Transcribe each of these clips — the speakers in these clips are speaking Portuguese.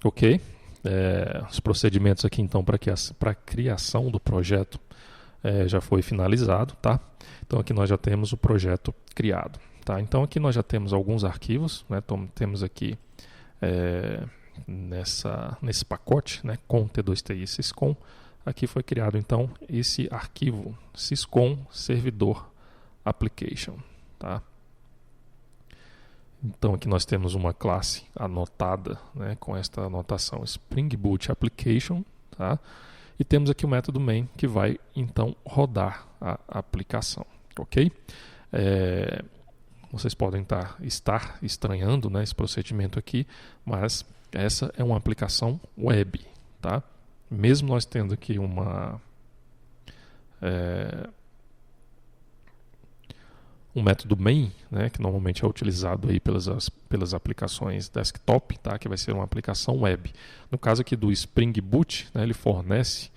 Ok? Os procedimentos aqui então para a criação do projeto já foi finalizado, tá? Então aqui nós já temos o projeto criado, tá? Então aqui nós já temos alguns arquivos, né? Então, temos aqui nesse pacote, né, com T2TI e Syscom, aqui foi criado então esse arquivo Syscom Servidor Application, tá? Então aqui nós temos uma classe anotada, né, com esta anotação Spring Boot Application, tá? E temos aqui o método main que vai então rodar a aplicação, ok? Vocês podem estar estranhando, né, esse procedimento aqui, mas essa é uma aplicação web, tá? Mesmo nós tendo aqui um método main, né, que normalmente é utilizado aí pelas aplicações desktop, tá, que vai ser uma aplicação web. No caso aqui do Spring Boot, né, ele fornece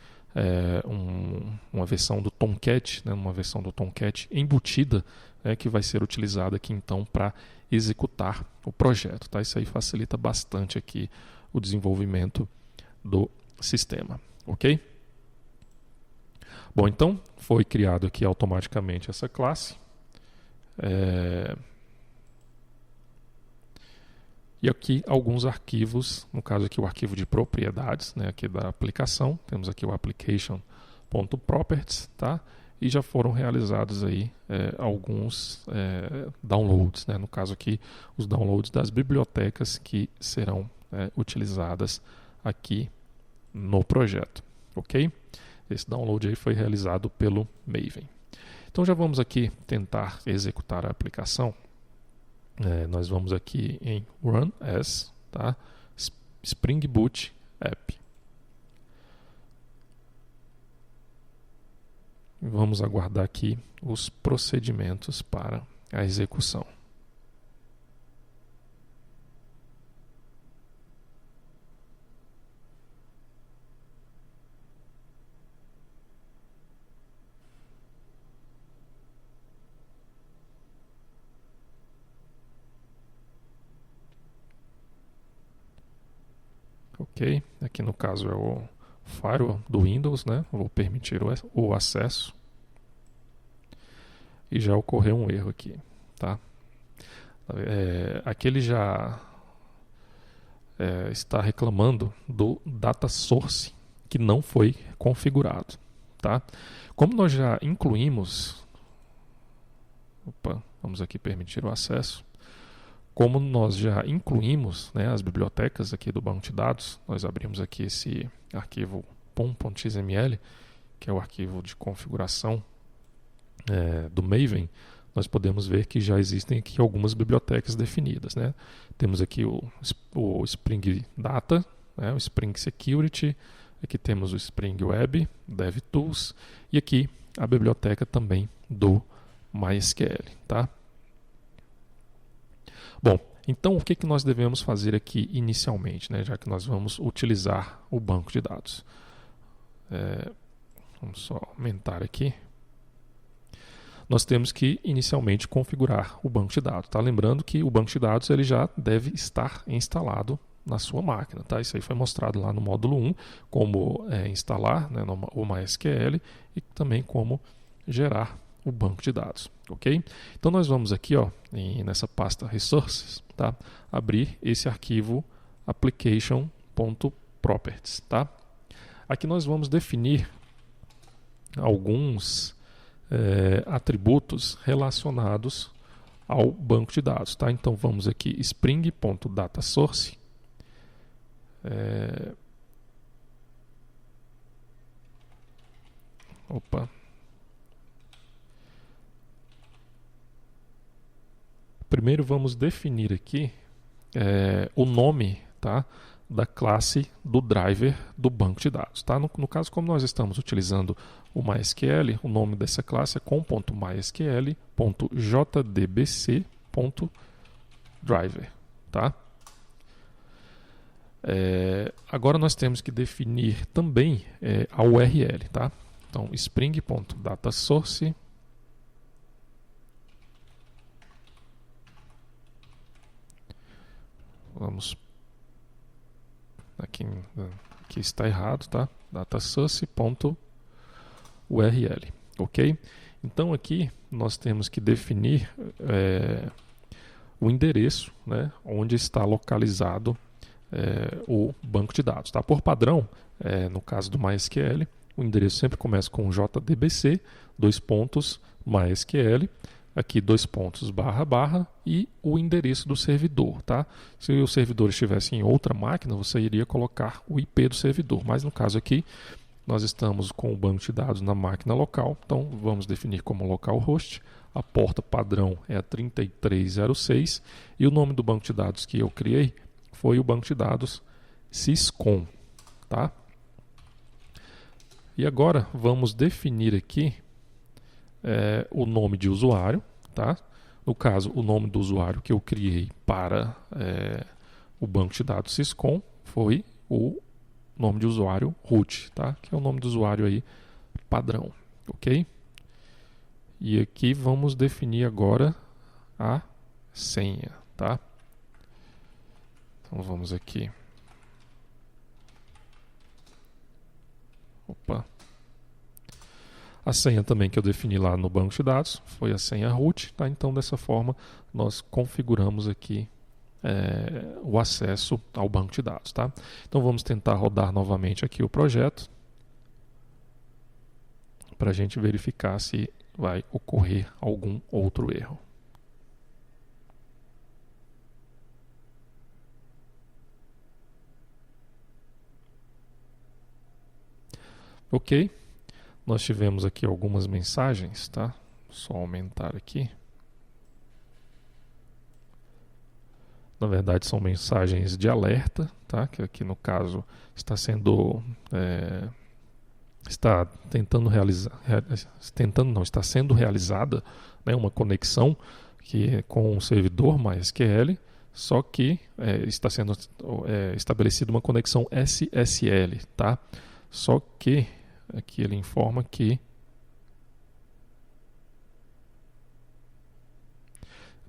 uma versão do Tomcat, né, uma versão do Tomcat embutida, que vai ser utilizada aqui então para executar o projeto. Tá? Isso aí facilita bastante aqui o desenvolvimento do sistema. Ok? Bom, então foi criado aqui automaticamente essa classe. E aqui alguns arquivos, no caso aqui o arquivo de propriedades, né, aqui da aplicação, temos aqui o application.properties, tá? E já foram realizados aí alguns downloads, né? No caso aqui os downloads das bibliotecas que serão utilizadas aqui no projeto, ok? Esse download aí foi realizado pelo Maven. Então já vamos aqui tentar executar a aplicação. Nós vamos aqui em Run As, tá? Spring Boot App. Vamos aguardar aqui os procedimentos para a execução. Ok, aqui no caso é o firewall do Windows, né? Vou permitir o acesso. E já ocorreu um erro aqui, tá? Aqui ele já está reclamando do data source que não foi configurado, tá? Como nós já incluímos, vamos aqui permitir o acesso. Como nós já incluímos, né, as bibliotecas aqui do banco de dados, nós abrimos aqui esse arquivo pom.xml, que é o arquivo de configuração do Maven, nós podemos ver que já existem aqui algumas bibliotecas definidas, né? Temos aqui o Spring Data, né, o Spring Security, aqui temos o Spring Web, DevTools, e aqui a biblioteca também do MySQL, tá? Bom, então o que nós devemos fazer aqui inicialmente, né, já que nós vamos utilizar o banco de dados? Vamos só aumentar aqui. Nós temos que inicialmente configurar o banco de dados. Tá? Lembrando que o banco de dados ele já deve estar instalado na sua máquina. Tá? Isso aí foi mostrado lá no módulo 1, como instalar, né, o MySQL e também como gerar o banco de dados, ok? Então nós vamos aqui, nessa pasta Resources, tá? Abrir esse arquivo application.properties, tá? Aqui nós vamos definir alguns atributos relacionados ao banco de dados, tá? Então vamos aqui spring.dataSource. Primeiro vamos definir aqui o nome, tá, da classe do driver do banco de dados. Tá? No caso, como nós estamos utilizando o MySQL, o nome dessa classe é com.mysql.jdbc.driver. Tá? Agora nós temos que definir também a URL. Tá? Então, spring.dataSource. Vamos aqui está errado, tá? datasource.url, ok? Então aqui nós temos que definir o endereço, né, onde está localizado o banco de dados, tá? Por padrão, no caso do MySQL, o endereço sempre começa com JDBC, MySQL, aqui // e o endereço do servidor, tá? Se o servidor estivesse em outra máquina, você iria colocar o IP do servidor, mas no caso aqui, nós estamos com o banco de dados na máquina local, então vamos definir como localhost, a porta padrão é a 3306 e o nome do banco de dados que eu criei foi o banco de dados syscon, tá? E agora vamos definir aqui o nome de usuário, tá? No caso, o nome do usuário que eu criei para o banco de dados syscon foi o nome de usuário root, tá? Que é o nome do usuário aí padrão, ok? E aqui vamos definir agora a senha, tá? Então vamos aqui. Opa. A senha também que eu defini lá no banco de dados foi a senha root, tá? Então dessa forma nós configuramos aqui o acesso ao banco de dados, tá? Então vamos tentar rodar novamente aqui o projeto para a gente verificar se vai ocorrer algum outro erro. Ok, nós tivemos aqui algumas mensagens, tá? Só aumentar aqui. Na verdade são mensagens de alerta, tá? Que aqui no caso está sendo está sendo realizada, né, uma conexão com o servidor MySQL, só que está sendo estabelecida uma conexão SSL, tá? Só que aqui ele informa que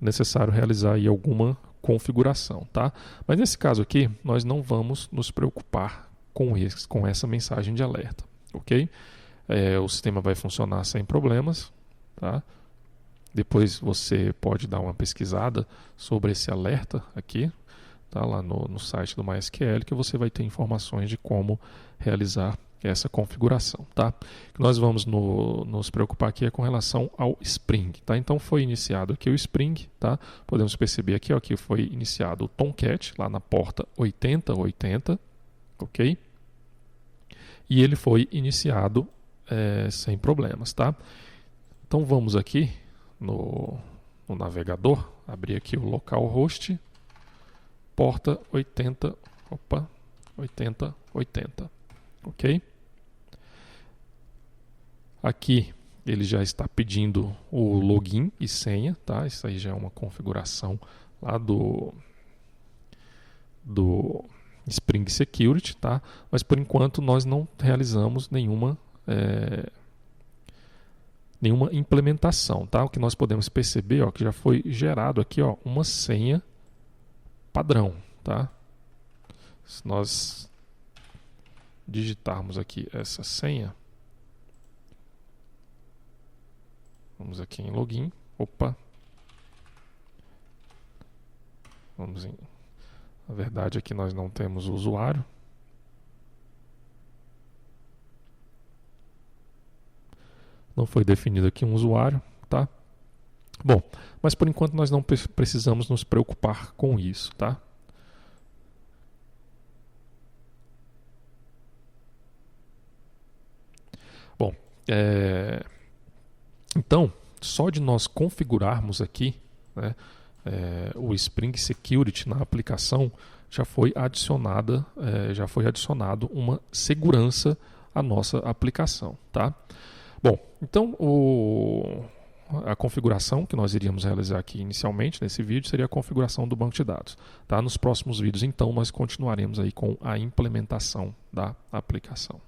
é necessário realizar aí alguma configuração, tá? Mas nesse caso aqui, nós não vamos nos preocupar com essa mensagem de alerta, ok? O sistema vai funcionar sem problemas, tá? Depois você pode dar uma pesquisada sobre esse alerta aqui, tá? Lá no site do MySQL, que você vai ter informações de como realizar essa configuração, tá? O que nós vamos nos preocupar aqui é com relação ao Spring, tá? Então foi iniciado aqui o Spring, tá? Podemos perceber aqui, ó, que foi iniciado o Tomcat lá na porta 8080, ok? E ele foi iniciado sem problemas, tá? Então vamos aqui no navegador, abrir aqui o localhost, porta 8080, ok? Aqui ele já está pedindo o login e senha, tá? Isso aí já é uma configuração lá do Spring Security, tá? Mas por enquanto nós não realizamos nenhuma implementação, tá? O que nós podemos perceber, ó, que já foi gerado aqui, ó, uma senha padrão, tá? Se nós digitarmos aqui essa senha, vamos aqui em login, na verdade aqui nós não temos o usuário, não foi definido aqui um usuário, tá? Bom, mas por enquanto nós não precisamos nos preocupar com isso, tá? Bom, então, só de nós configurarmos aqui, né, o Spring Security na aplicação, já foi adicionado uma segurança à nossa aplicação, tá? Bom, então a configuração que nós iríamos realizar aqui inicialmente nesse vídeo seria a configuração do banco de dados, tá? Nos próximos vídeos, então, nós continuaremos aí com a implementação da aplicação.